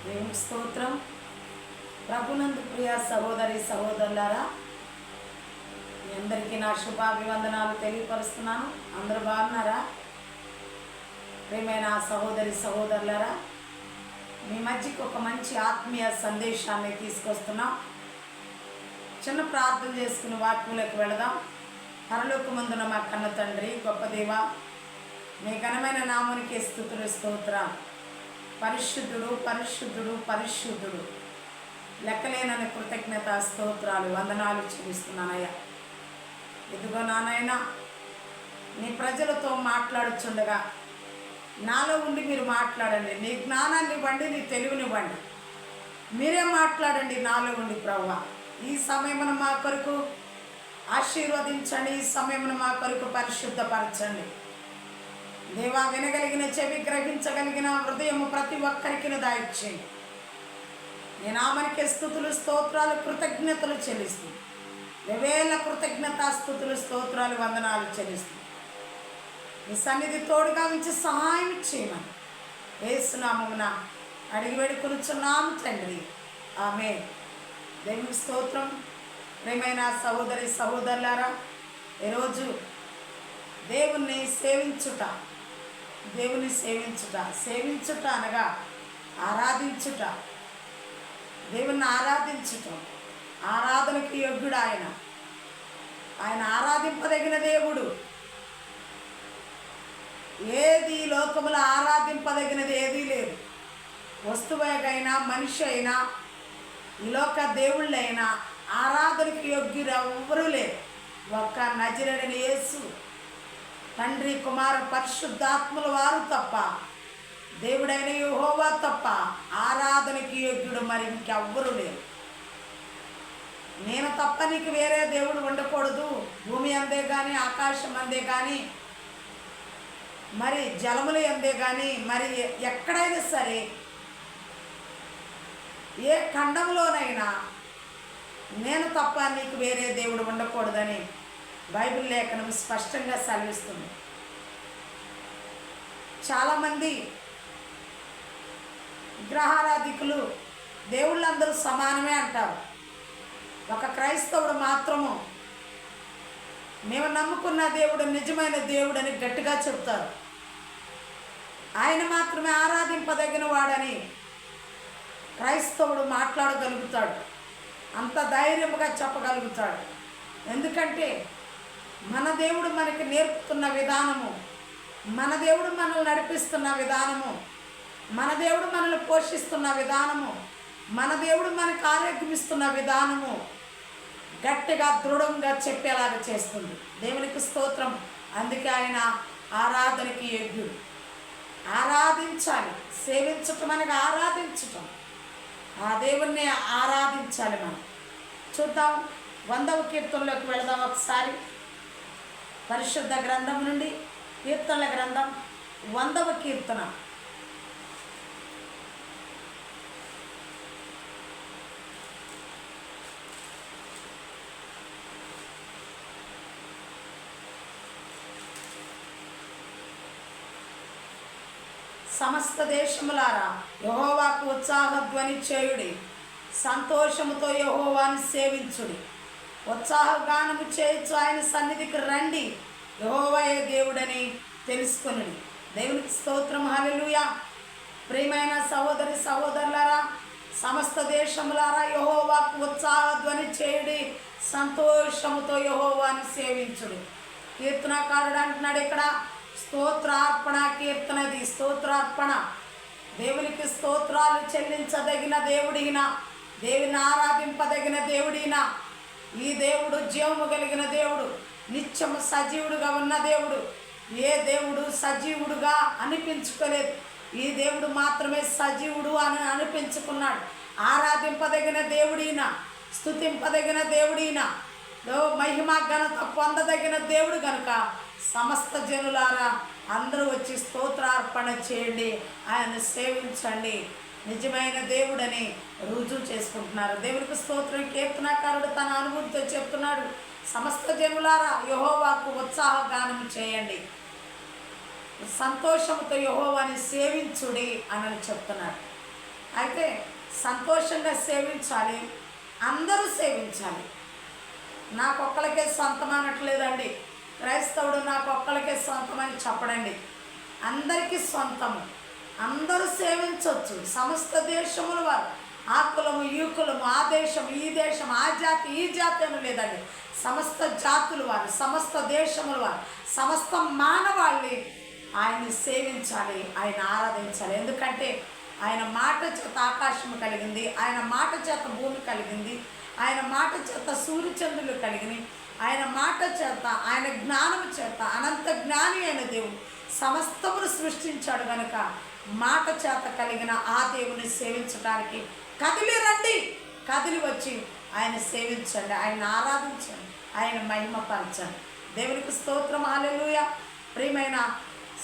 దేవునికి స్తోత్రం. ప్రభునందు ప్రియ సహోదరి సహోదరులారా, మీ అందరికీ నా శుభాభివందనాలు తెలియపరుస్తున్నాను. అందరూ బాగున్నారా? ప్రియమైన సహోదరి సహోదరులారా, మీ మధ్యకి ఒక మంచి ఆత్మీయ సందేశాన్ని తీసుకొస్తున్నాం. చిన్న ప్రార్థన చేసుకుని వాక్యంలోకి వెళదాం. పరలోకమందున మా కన్న తండ్రి, గొప్ప దేవ, మీ ఘనమైన నామానికి స్తుతులు స్తోత్రం. పరిశుద్ధుడు పరిశుద్ధుడు పరిశుద్ధుడు, లెక్కలేనని కృతజ్ఞత స్తోత్రాలు వందనాలు చెల్లిస్తున్నానయ్యా. ఇదిగో నానైనా నీ ప్రజలతో మాట్లాడుచుండగా నాలో ఉండి మీరు మాట్లాడండి. నీ జ్ఞానాన్ని ఇవ్వండి, నీ తెలివినివ్వండి. మీరే మాట్లాడండి నాలో ఉండి ప్రభువా. ఈ సమయమున మా కొరకు ఆశీర్వదించండి. ఈ సమయమున మా కొరకు పరిశుద్ధపరచండి దేవా. వినగలిగిన చెవి, గ్రహించగలిగిన హృదయము ప్రతి ఒక్కరికి దయచేయండి. నీ నామానికి స్తుతులు స్తోత్రాలు కృతజ్ఞతలు చెల్లిస్తూ, వేవేల కృతజ్ఞత స్తుతులు స్తోత్రాలు వందనాలు చెల్లిస్తూ, నీ సన్నిధి తోడుగా ఉంచి సహాయం చేయమని యేసు నామమున అడిగి వేడుకొనుచున్నాము తండ్రి, ఆమేన్. దేవునికి స్తోత్రం. ప్రియమైన సహోదరి సహోదరులారా, ఈరోజు దేవుణ్ణి సేవించుట, దేవుని సేవించుట, సేవించుట అనగా ఆరాధించుట, దేవుణ్ణి ఆరాధించటం. ఆరాధనకి యోగ్యుడు ఆయన. ఆయన ఆరాధింపదగిన దేవుడు. ఏది లోకములో ఆరాధింపదగినది ఏదీ లేదు. వస్తువుకైనా మనిషి అయినా ఈ లోక దేవుళ్ళైనా ఆరాధనకి యోగ్యుడు ఎవ్వరూ లేరు. ఒక్క నజరేయుడైన యేసు, తండ్రి కుమార పరిశుద్ధాత్మల వారు తప్ప, దేవుడైన యెహోవా తప్ప ఆరాధనకి యోగ్యుడు మరి ఇంకెవ్వరూ లేరు. నేను తప్ప నీకు వేరే దేవుడు ఉండకూడదు. భూమి అందే కానీ, ఆకాశం అందే కానీ, మరి జలములు అందే కానీ, మరి ఎక్కడైనా సరే, ఏ ఖండంలోనైనా నేను తప్ప నీకు వేరే దేవుడు ఉండకూడదని బైబిల్ లేఖనం స్పష్టంగా సెలవిస్తుంది. చాలామంది విగ్రహారాధికులు దేవుళ్ళందరూ సమానమే అంటారు. ఒక క్రైస్తవుడు మాత్రము మేము నమ్ముకున్న దేవుడు నిజమైన దేవుడు అని గట్టిగా చెప్తారు. ఆయన మాత్రమే ఆరాధింపదగిన వాడని క్రైస్తవుడు మాట్లాడగలుగుతాడు. అంత ధైర్యముగా చెప్పగలుగుతాడు. ఎందుకంటే మన దేవుడు మనకి నేర్పుతున్న విధానము, మన దేవుడు మనల్ని నడిపిస్తున్న విధానము, మన దేవుడు మనల్ని పోషిస్తున్న విధానము, మన దేవుడు మనకు ఆరోగ్యం ఇస్తున్న విధానము గట్టిగా దృఢంగా చెప్పేలాగా చేస్తుంది. దేవునికి స్తోత్రం. అందుకే ఆయన ఆరాధనకి యోగ్యుడు. ఆరాధించాలి. సేవించటం అనగా ఆరాధించటం. ఆ దేవుణ్ణి ఆరాధించాలి మనం. చూద్దాం, 100వ కీర్తనలోకి వెళదాం ఒకసారి. పరిశుద్ధ గ్రంథం నుండి కీర్తనల గ్రంథం 100వ కీర్తన. సమస్త దేశములారా యెహోవాకు ఉత్సాహధ్వని చేయుడి. సంతోషముతో యెహోవాను సేవించుడి. ఉత్సాహగానము చేయొచ్చు ఆయన సన్నిధికి రండి. యెహోవాయే దేవుడని తెలుసుకొనుడి. దేవునికి స్తోత్రం. హల్లెలూయా. ప్రియమైన సహోదరి సహోదరులారా, సమస్త దేశములారా యెహోవాకు ఉత్సాహధ్వని చేయుడి. సంతోషముతో యెహోవాను సేవించుడి. కీర్తనకారుడు అంటున్నాడు ఇక్కడ, స్తోత్రార్పణ కీర్తనది. స్తోత్రార్పణ, దేవునికి స్తోత్రాలు చెల్లించదగిన దేవుడిన, దేవుని ఆరాధింపదగిన దేవుడిన. ఈ దేవుడు జీవము కలిగిన దేవుడు, నిత్యము సజీవుడుగా ఉన్న దేవుడు. ఏ దేవుడు సజీవుడుగా అనిపించుకోలేదు. ఈ దేవుడు మాత్రమే సజీవుడు అని అనిపించుకున్నాడు. ఆరాధింపదగిన దేవుడిన, స్తుతింపదగిన దేవుడిన, మహిమ ఘనత పొందదగిన దేవుడు కనుక సమస్త జనులారా అందరూ వచ్చి స్తోత్రార్పణ చేయండి, ఆయన సేవించండి. నిజమైన దేవుడని రుజువు చేసుకుంటున్నారు. దేవునికి స్తోత్రం. కీర్తనకారుడు తన అనుభూతితో చెప్తున్నాడు, సమస్త జనులారా యెహోవాకు ఉత్సాహ గానం చేయండి, సంతోషంతో యెహోవాని సేవించుడి అని చెప్తున్నాడు. అయితే సంతోషంగా సేవించాలి, అందరూ సేవించాలి. నాకొక్కరికే సొంతం అనట్లేదండి. క్రైస్తవుడు నాకొక్కరికే సొంతం అని చెప్పడండి. అందరికీ సొంతము, అందరూ సేవించవచ్చు. సమస్త దేశముల వారు, ఆ కులము ఈ కులము, ఆ దేశం ఈ దేశం, ఆ జాతి ఈ జాతి అని లేదండి. సమస్త జాతుల వారు, సమస్త దేశముల వారు, సమస్త మానవాళ్ళని ఆయన్ని సేవించాలి, ఆయన ఆరాధించాలి. ఎందుకంటే ఆయన మాట చేత ఆకాశము కలిగింది, ఆయన మాట చేత భూమి కలిగింది, ఆయన మాట చేత సూర్యచంద్రులు కలిగినాయి, ఆయన మాట చేత, ఆయన జ్ఞానము చేత, అనంత జ్ఞాని అయిన దేవుడు సమస్తమును సృష్టించాడు కనుక మాట చేత కలిగిన ఆ దేవుని సేవించడానికి కదిలి రండి, కదిలి వచ్చి ఆయన సేవించండి, ఆయన ఆరాధించండి, ఆయన మహిమపరచండి. దేవునికి స్తోత్రం, హల్లెలూయా. ప్రియమైన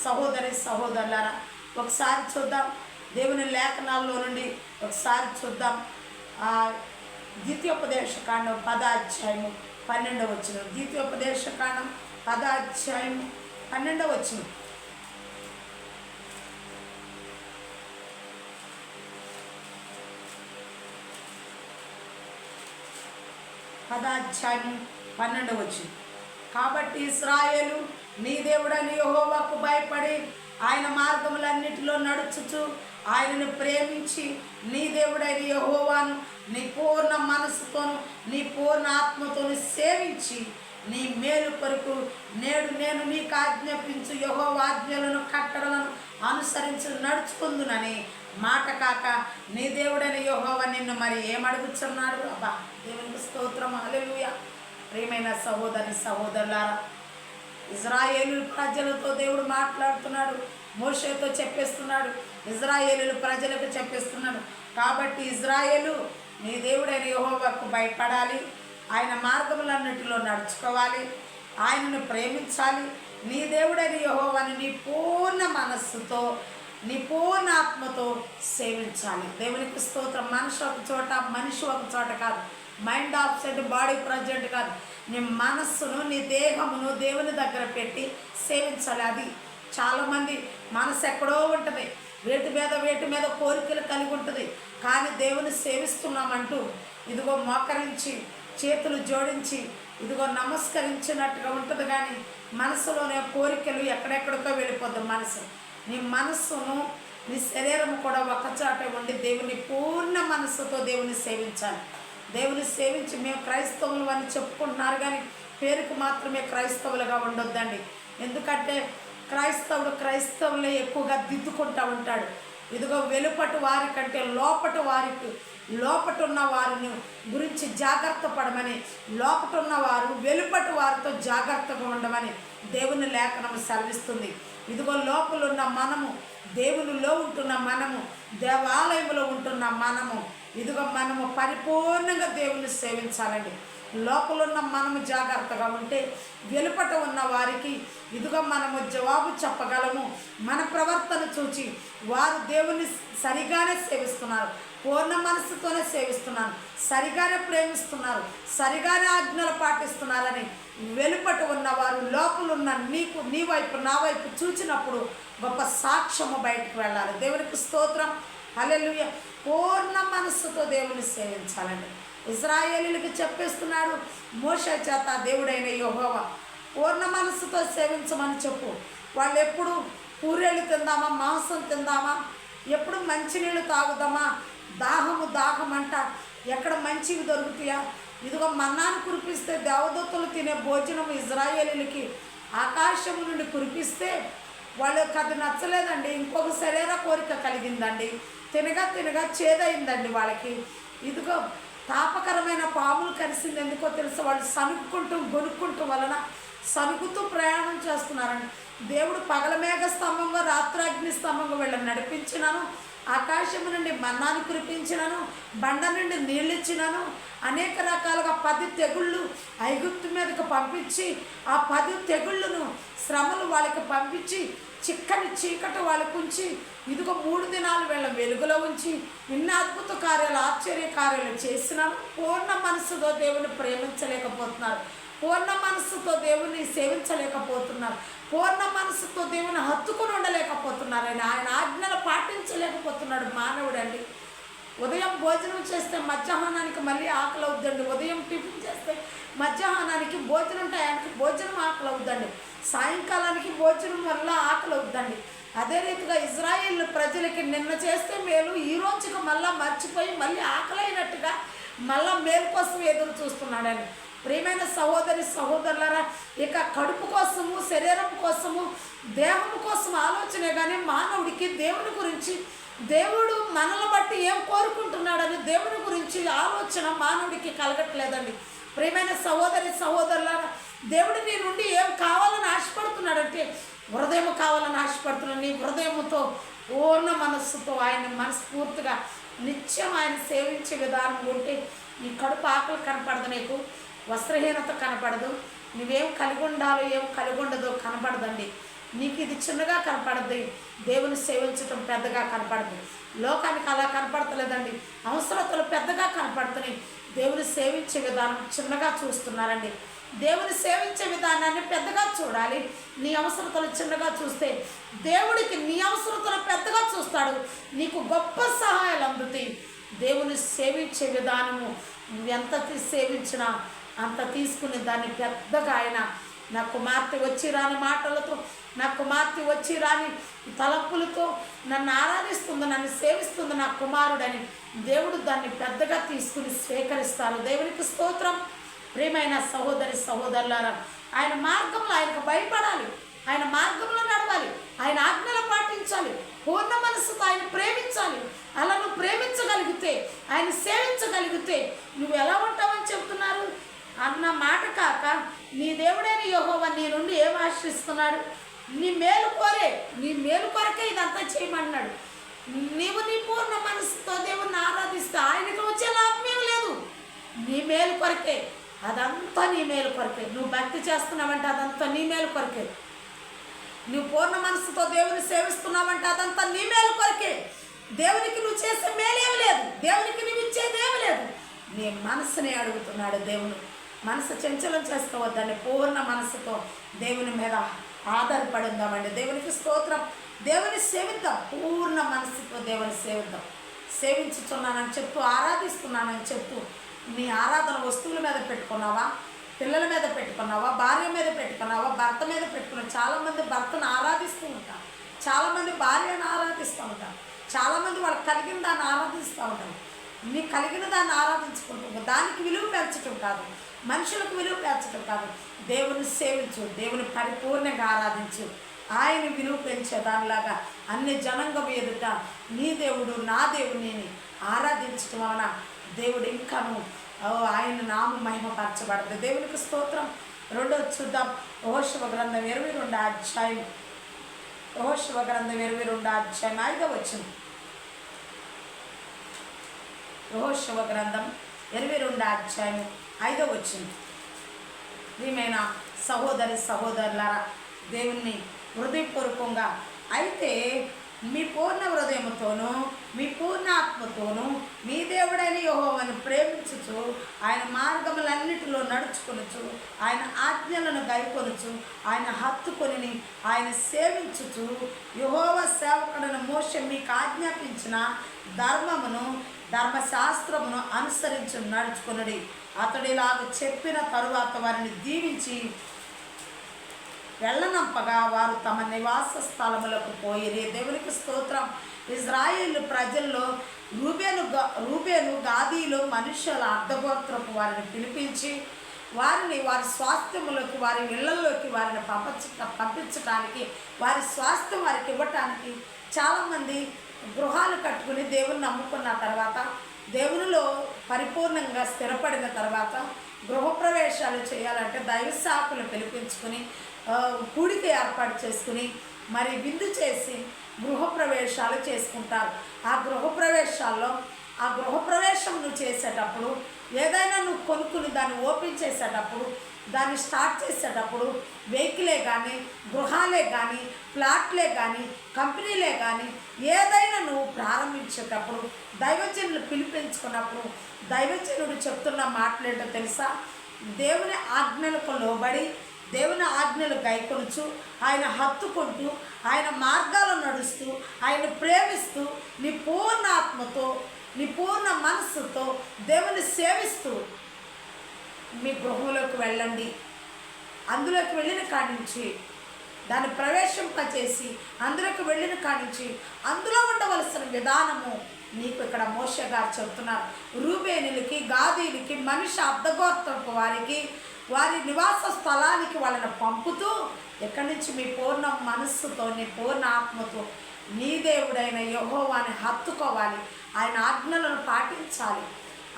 సహోదరి సహోదరులారా, ఒకసారి చూద్దాం దేవుని లేఖనాల్లో నుండి, ఒకసారి చూద్దాం ద్వితీయోపదేశకాండం 10:12. ద్వితీయోపదేశకాండం 10:12. అధ్యాయం 12. కాబట్టి ఇశ్రాయేలు నీ దేవుడైన యెహోవాకు భయపడి ఆయన మార్గములన్నిటిలో నడుచుచు ఆయనను ప్రేమించి నీ దేవుడైన యెహోవాను నీ పూర్ణ మనసుతోను నీ పూర్ణ ఆత్మతోను సేవించి నీ మేలు కొరకు నేడు నేను నీకు ఆజ్ఞాపించు యెహోవా ఆజ్ఞలను కట్టడలను అనుసరించి నడుచుకుందునని మాట కాక నీ దేవుడైన యెహోవా నిన్ను మరి ఏమడుగుచున్నాడు? అబ్బా, దేవునికి స్తోత్రం, హల్లెలూయా. ప్రియమైన సహోదరి సహోదరులారా, ఇజ్రాయేలు ప్రజలతో దేవుడు మాట్లాడుతున్నాడు, మోషేతో చెప్పేస్తున్నాడు, ఇజ్రాయేలు ప్రజలకు చెప్పేస్తున్నాడు. కాబట్టి ఇజ్రాయేలు నీ దేవుడైన యెహోవాకు భయపడాలి, ఆయన మార్గములన్నిటిలో నడుచుకోవాలి, ఆయనను ప్రేమించాలి, నీ దేవుడైన యెహోవాని నీ పూర్ణ మనస్సుతో నీ పూర్ణ ఆత్మతో సేవించాలి. దేవునికి స్తోత్రం. మనిషి ఒక చోట కాదు, మైండ్ ఆబ్సెంట్, బాడీ ప్రజెంట్ కాదు, నీ మనస్సును నీ దేహమును దేవుని దగ్గర పెట్టి సేవించాలి. అది చాలామంది మనసు ఎక్కడో ఉంటుంది, వేటి మీద కోరికలు కలిగి ఉంటుంది. కానీ దేవుని సేవిస్తున్నామంటూ ఇదిగో మోకరించి చేతులు జోడించి ఇదిగో నమస్కరించినట్టుగా ఉంటుంది, కానీ మనసులోనే కోరికలు ఎక్కడెక్కడికో వెళ్ళిపోద్ది మనసు. నీ మనస్సును నీ శరీరము కూడా ఒకచోటే ఉండి దేవుని పూర్ణ మనస్సుతో దేవుని సేవించాలి. దేవుని సేవించి మేము క్రైస్తవులు అని చెప్పుకుంటున్నారు, కానీ పేరుకు మాత్రమే క్రైస్తవులుగా ఉండొద్దండి. ఎందుకంటే క్రైస్తవులే ఎక్కువగా దిద్దుకుంటూ ఉంటాడు. ఇదిగో వెలుపటి వారి కంటే లోపట ఉన్న వారిని గురించి జాగ్రత్త పడమని, లోపట ఉన్నవారు వెలుపటి వారితో జాగ్రత్తగా ఉండమని దేవుని లేఖనం సెలవిస్తుంది. ఇదిగో లోపలున్న మనము, దేవునిలో ఉంటున్న మనము, దేవాలయంలో ఉంటున్న మనము, ఇదిగో మనము పరిపూర్ణంగా దేవుని సేవించాలండి. లోపలున్న మనము జాగ్రత్తగా ఉంటే వెలుపట ఉన్న వారికి ఇదిగో మనము జవాబు చెప్పగలము. మన ప్రవర్తన చూచి వారు దేవుని సరిగానే సేవిస్తున్నారు, పూర్ణ మనసుతోనే సేవిస్తున్నారు, సరిగానే ప్రేమిస్తున్నారు, సరిగానే ఆజ్ఞలు పాటిస్తున్నారని వెలుపట ఉన్నవారు లోపలున్న నీ వైపు నా వైపు చూచినప్పుడు గొప్ప సాక్ష్యము బయటకు వెళ్ళాలి. దేవునికి స్తోత్రం, హల్లెలూయా. పూర్ణ మనస్సుతో దేవుని సేవించాలండి. ఇశ్రాయేలీయులకు చెప్పేస్తున్నాడు మోషే చేత, దేవుడైన యెహోవా పూర్ణ మనస్సుతో సేవించమని చెప్పు. వాళ్ళు ఎప్పుడు పూరేళ్ళు తిందామా, మాంసం తిందామా, ఎప్పుడు మంచినీళ్ళు తాగుదామా, దాహమంట, ఎక్కడ మంచివి దొరుకుతాయా? ఇదిగో మన్నాను కురిపిస్తే దేవదూతలు తినే భోజనం ఇశ్రాయేలీయులకి ఆకాశం నుండి కురిపిస్తే వాళ్ళకి అది నచ్చలేదండి. ఇంకొక శరీర కోరిక కలిగిందండి, తినగా చేదైందండి వాళ్ళకి. ఇదిగో తాపకరమైన పాములు కరిసింది. ఎందుకో తెలుసు, వాళ్ళు గొనుక్కుంటూ వలన సనుకుతూ ప్రయాణం చేస్తున్నారండి. దేవుడు పగల మేఘ స్తంభంగా రాత్రాగ్ని స్తంభంగా వీళ్ళని నడిపించినాను, ఆకాశము నుండి మన్నాను కురిపించినాను, బండ నుండి నీళ్ళు ఇచ్చినాను, అనేక రకాలుగా 10 తెగుళ్ళు ఐగుప్తు మీదకు పంపించి ఆ 10 తెగుళ్ళను శ్రమలు వాళ్ళకి పంపించి చిక్కని చీకటి వాళ్ళకు ఉంచి ఇదిగో 3 దినాలు వీళ్ళ వెలుగులో ఉంచి ఇన్ని అద్భుత కార్యాలు, ఆశ్చర్య కార్యాలు చేసినాను. పూర్ణ మనసుతో దేవుని ప్రేమించలేకపోతున్నారు, పూర్ణ మనసుతో దేవుని సేవించలేకపోతున్నారు, పూర్ణ మనసుతో దేవుని హత్తుకుని ఉండలేకపోతున్నారు, ఆయన ఆజ్ఞలు పాటించలేకపోతున్నాడు మానవుడు అండి. ఉదయం భోజనం చేస్తే మధ్యాహ్నానికి మళ్ళీ ఆకలి అవుద్దండి. ఉదయం టిఫిన్ చేస్తే మధ్యాహ్నానికి భోజనం టయానికి భోజనం ఆకలి అవుద్దండి. సాయంకాలానికి భోజనం వల్ల ఆకలి అవుద్దండి. అదే రీతిగా ఇజ్రాయేల్ ప్రజలకి నిన్న చేస్తే మేలు, ఈ రోజుకి మళ్ళీ మర్చిపోయి మళ్ళీ ఆకలైనట్టుగా మళ్ళా మేలు కోసం ఎదురు చూస్తున్నాడని. ప్రియమైన సహోదరి సహోదరులారా, ఇక కడుపు కోసము, శరీరం కోసము, దేహం కోసం ఆలోచనే కానీ మానవుడికి దేవుని గురించి, దేవుడు మనల్ని బట్టి ఏం కోరుకుంటున్నాడని దేవుని గురించి ఆలోచన మానవుడికి కలగట్లేదండి. ప్రియమైన సహోదరి సహోదరులారా, దేవుడు నీ నుండి ఏం కావాలని ఆశపడుతున్నాడంటే హృదయం కావాలని ఆశపడుతున్నాడు. నీ హృదయంతో పూర్ణ మనస్సుతో ఆయన మనస్ఫూర్తిగా నిత్యం ఆయన సేవించే విధానం ఉంటే నీ కడుపు ఆకలి కనపడదు, నీకు వస్త్రహీనత కనపడదు, నువ్వేం కలిగి ఉండాలో ఏం కలిగి ఉండదో కనపడదండి. నీకు ఇది చిన్నగా కనపడద్ది, దేవుని సేవించటం పెద్దగా కనపడదు. లోకానికి అలా కనపడతలేదండి, అవసరతలు పెద్దగా కనపడుతున్నాయి. దేవుని సేవించే విధానం చిన్నగా చూస్తున్నారండి. దేవుని సేవించే విధానాన్ని పెద్దగా చూడాలి. నీ అవసరతలు చిన్నగా చూస్తే దేవుడికి నీ అవసరతలు పెద్దగా చూస్తాడు. నీకు గొప్ప సహాయాలు అందుతాయి. దేవుని సేవించే విధానము ఎంత సేవించినా అంత తీసుకుని దాన్ని పెద్దగా ఆయన, నా కుమార్తె వచ్చి రాని మాటలతో, నా కుమార్తె వచ్చి రాని తలపులతో నన్ను ఆరాధిస్తుంది, నన్ను సేవిస్తుంది నా కుమారుడని దేవుడు దాన్ని పెద్దగా తీసుకుని స్వీకరిస్తారు. దేవునికి స్తోత్రం. ప్రియమైన సహోదరి సహోదరులారా, ఆయన మార్గంలో ఆయనకు భయపడాలి, ఆయన మార్గంలో నడవాలి, ఆయన ఆజ్ఞలు పాటించాలి, పూర్ణ మనస్సుతో ఆయన ప్రేమించాలి. అలా నువ్వు ప్రేమించగలిగితే, ఆయన సేవించగలిగితే నువ్వు ఎలా ఉంటావని చెప్తున్నారు అన్న మాట కాక, నీ దేవుడైన యెహోవా నీ నుండి ఏం ఆశిస్తున్నాడు? నీ మేలు కోరే, నీ మేలు కొరకే ఇదంతా చేయమన్నాడు. నీవు నీ పూర్ణ మనసుతో దేవుణ్ణి ఆరాధిస్తే ఆయనకు వచ్చే లాభం ఏమి లేదు. నీ మేలు కొరకే, అదంతా నీ మేలు కొరకే. నువ్వు భక్తి చేస్తున్నావంటే అదంతా నీ మేలు కొరకే. నువ్వు పూర్ణ మనసుతో దేవుని సేవిస్తున్నావంటే అదంతా నీ మేలు కొరకే. దేవునికి నువ్వు చేసే మేలేమి లేదు, దేవునికి నువ్వు ఇచ్చేదేమి లేదు. నీ మనసుని అడుగుతున్నాడు దేవుడు. మనసు చంచలం చేసుకోవద్దండి, పూర్ణ మనసుతో దేవుని మీద ఆధారపడి ఉందామండి. దేవునికి స్తోత్రం. దేవుని సేవిద్దాం, పూర్ణ మనసుతో దేవుని సేవిద్దాం. సేవించుతున్నానని చెప్తూ, ఆరాధిస్తున్నానని చెప్తూ నీ ఆరాధన వస్తువుల మీద పెట్టుకున్నావా, పిల్లల మీద పెట్టుకున్నావా, భార్య మీద పెట్టుకున్నావా, భర్త మీద పెట్టుకున్నావు. చాలామంది భర్తను ఆరాధిస్తూ ఉంటారు, చాలామంది భార్యను ఆరాధిస్తూ ఉంటారు, చాలామంది వాళ్ళకి కలిగిన దాన్ని ఆరాధిస్తూ ఉంటారు. నీ కలిగిన దాన్ని ఆరాధించుకుంటావు. దానికి విలువ పెంచడం కాదు, మనుషులకు విలువ పెంచడం కాదు. దేవుని సేవించు, దేవుని పరిపూర్ణంగా ఆరాధించు. ఆయన విలువ పెంచే దానిలాగా అన్ని జనాంగం ఎదుట నీ దేవుడు నా దేవుని ఆరాధించడం వలన దేవుడు ఇంకాను ఆయన నామ మహిమపరచబడదు. దేవునికి స్తోత్రం. రెండోది చూద్దాం. యెహోషువ గ్రంథం 22వ అధ్యాయం, యెహోషువ గ్రంథం 22వ అధ్యాయం 5వ వచనం. యెహోషువ గ్రంథం 22వ అధ్యాయం 5వ వచనం. ప్రియమైన సహోదరి సహోదరులారా, దేవుణ్ణి హృదయపూర్వకంగా అయితే మీ పూర్ణ హృదయముతోనూ మీ పూర్ణ ఆత్మతోనూ మీ దేవుడైన యెహోవాను ప్రేమించుచు, ఆయన మార్గములన్నిటిలో నడుచుకొనుచు, ఆయన ఆజ్ఞలను గైకొనుచు, ఆయన హత్తుకొని ఆయన సేవించుచు, యెహోవా సేవకుడైన మోషే మీకు ఆజ్ఞాపించిన ధర్మమును ధర్మశాస్త్రమును అనుసరించి నడుచుకొనుడి. అతడిలాగ చెప్పిన తరువాత వారిని దీవించి వెళ్ళనంపగా వారు తమ నివాస స్థలములకు పోయిరి. దేవునికి స్తోత్రం. ఇజ్రాయేలు ప్రజల్లో రూబేను గాదీలో మనుషుల అర్ధగోత్రపు వారిని పిలిపించి వారిని వారి స్వాస్థ్యములకు, వారి ఇళ్లలోకి వారిని పంపించడానికి, వారి స్వాస్థ్యం వారికి ఇవ్వటానికి చాలామంది గృహాలు కట్టుకుని దేవుని నమ్ముకున్న తర్వాత, దేవునిలో పరిపూర్ణంగా స్థిరపడిన తర్వాత గృహప్రవేశాలు చేయాలంటే దైవ సాకులు పిలిపించుకుని కూడిక ఏర్పాటు చేసుకుని మరి విందు చేసి గృహప్రవేశాలు చేసుకుంటారు. ఆ గృహప్రవేశాల్లో, ఆ గృహప్రవేశం నువ్వు చేసేటప్పుడు, ఏదైనా నువ్వు కొనుక్కుని దాన్ని ఓపెన్ చేసేటప్పుడు, దాన్ని స్టార్ట్ చేసేటప్పుడు వెహికలే కానీ, గృహాలే కానీ, ప్లాట్లే కానీ, కంపెనీలే కానీ ఏదైనా నువ్వు ప్రారంభించేటప్పుడు దైవజనులు పిలిపించుకున్నప్పుడు దైవజనుడు చెప్తున్న మాటలేంటో తెలుసా? దేవుని ఆజ్ఞలకు లోబడి, దేవుని ఆజ్ఞలు గైకొనుచు, ఆయన హత్తుకుంటూ, ఆయన మార్గాలు నడుస్తూ, ఆయన ప్రేమిస్తూ, నీ పూర్ణ ఆత్మతో, నీ పూర్ణ గృహంలోకి వెళ్ళండి. అందులోకి వెళ్ళిన కాడి నుంచి దాన్ని ప్రవేశింపచేసి అందులోకి వెళ్ళిన కాడి నుంచి అందులో ఉండవలసిన విధానము నీకు ఇక్కడ మోషే గారు చెప్తున్నారు. రూబేనులకి, గాదీలకి, మనిషి అర్థగోత్రపు వారికి వారి నివాస స్థలానికి వాళ్ళని పంపుతూ ఎక్కడి నుంచి మీ పూర్ణ మనస్సుతో, నీ పూర్ణ ఆత్మతో నీ దేవుడైన యెహోవాని హత్తుకోవాలి. ఆయన ఆజ్ఞలను పాటించాలి.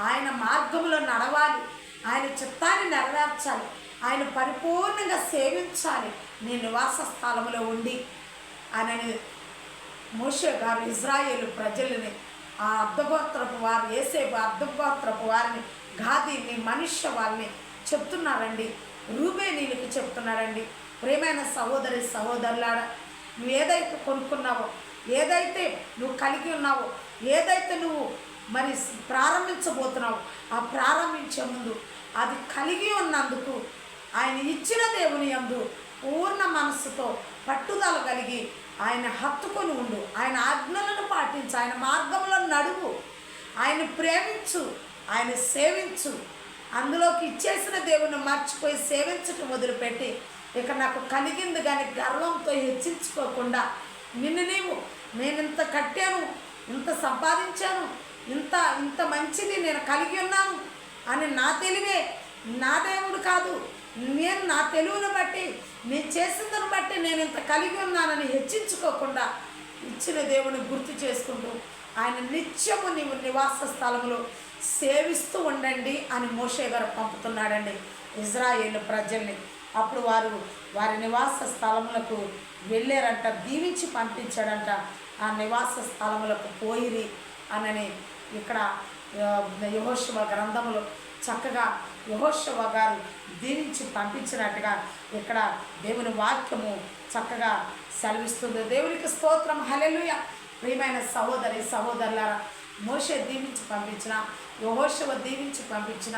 ఆయన మార్గంలో నడవాలి. ఆయన చిత్తాన్ని నెరవేర్చాలి. ఆయన పరిపూర్ణంగా సేవించాలి నీ నివాస స్థలంలో ఉండి అని మోషే గారు ఇజ్రాయేలు ప్రజలని, ఆ అర్ధగోత్రపు వారు, యోసేపు అర్ధగోత్రపు వారిని, గాదీని, మనుష్య వాళ్ళని చెప్తున్నారండి. రూబేనీయులకి చెప్తున్నారండి. ప్రియమైన సహోదరి సహోదరులారా, నువ్వు ఏదైతే కొనుక్కున్నావో, ఏదైతే నువ్వు కలిగి ఉన్నావో, ఏదైతే నువ్వు మరి ప్రారంభించబోతున్నావు, ఆ ప్రారంభించే ముందు అది కలిగి ఉన్నందుకు ఆయన ఇచ్చిన దేవుని యందు పూర్ణ మనస్సుతో పట్టుదల కలిగి ఆయన హత్తుకొని ఉండు. ఆయన ఆజ్ఞలను పాటించు. ఆయన మార్గంలో నడువు. ఆయన ప్రేమించు. ఆయన సేవించు. అందులోకి ఇచ్చేసిన దేవుని మర్చిపోయి సేవించటం వదిలిపెట్టి ఇక నాకు కలిగింది కానీ గర్వంతో హెచ్చించుకోకుండా నేను ఇంత కట్టాను, ఇంత సంపాదించాను, ఇంత మంచిది నేను కలిగి ఉన్నాను అని నా తెలివే, నా దేవుడు కాదు, నేను నా తెలివిని బట్టి, నేను చేసిందని బట్టి నేను ఇంత కలిగి ఉన్నానని హెచ్చించుకోకుండా ఇచ్చిన దేవుని గుర్తు చేసుకుంటూ ఆయన నిత్యము నీవు నివాస స్థలంలో సేవిస్తూ ఉండండి అని మోషే గారు పంపుతున్నాడండి ఇజ్రాయేలు ప్రజల్ని. అప్పుడు వారి నివాస స్థలములకు వెళ్ళారంట. దీవించి పంపించాడంట. ఆ నివాస స్థలములకు పోయిరి అనని ఇక్కడ యెహోషువ గ్రంథములో చక్కగా యెహోషువ గారు దీవించి పంపించినట్టుగా ఇక్కడ దేవుని వాక్యము చక్కగా సెలవిస్తుంది. దేవునికి స్తోత్రం, హల్లెలూయా. ప్రియమైన సహోదరి సహోదరులారా, మోషే దీవించి పంపించిన, యెహోషువ దీవించి పంపించిన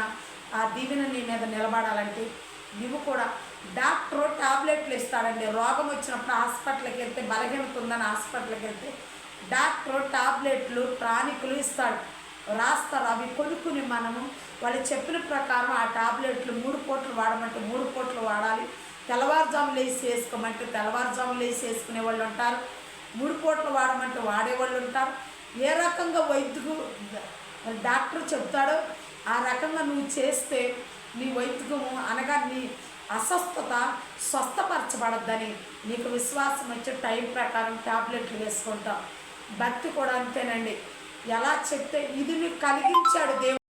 ఆ దీవెన నీ మీద నిలబడాలంటే నువ్వు కూడా డాక్టర్ టాబ్లెట్లు ఇస్తాడండి. రోగం వచ్చినప్పుడు హాస్పిటల్కి వెళ్తే, బలహీనత ఉందని హాస్పిటల్కి వెళ్తే డాక్టర్ టాబ్లెట్లు, టానికులు ఇస్తాడు, రాస్తారు. అవి కొనుక్కుని మనము వాళ్ళు చెప్పిన ప్రకారం ఆ టాబ్లెట్లు 3 పూటలు వాడమంటే 3 పూటలు వాడాలి. తెల్లవారుజాములు వేసి వేసుకోమంటే తెల్లవారుజాములు వేసి వేసుకునే వాళ్ళు ఉంటారు. 3 పూటలు వాడమంటే వాడేవాళ్ళు ఉంటారు. ఏ రకంగా డాక్టర్ చెప్తాడో ఆ రకంగా నువ్వు చేస్తే నీ వైద్యము అనగా నీ అస్వస్థత స్వస్థపరచబడద్దని నీకు విశ్వాసం వచ్చే టైం ప్రకారం టాబ్లెట్లు వేసుకుంటావు. భక్తి కూడా అంతేనండి. ఎలా చెప్తే ఇది నీకు కలిగించాడు దేవుడు.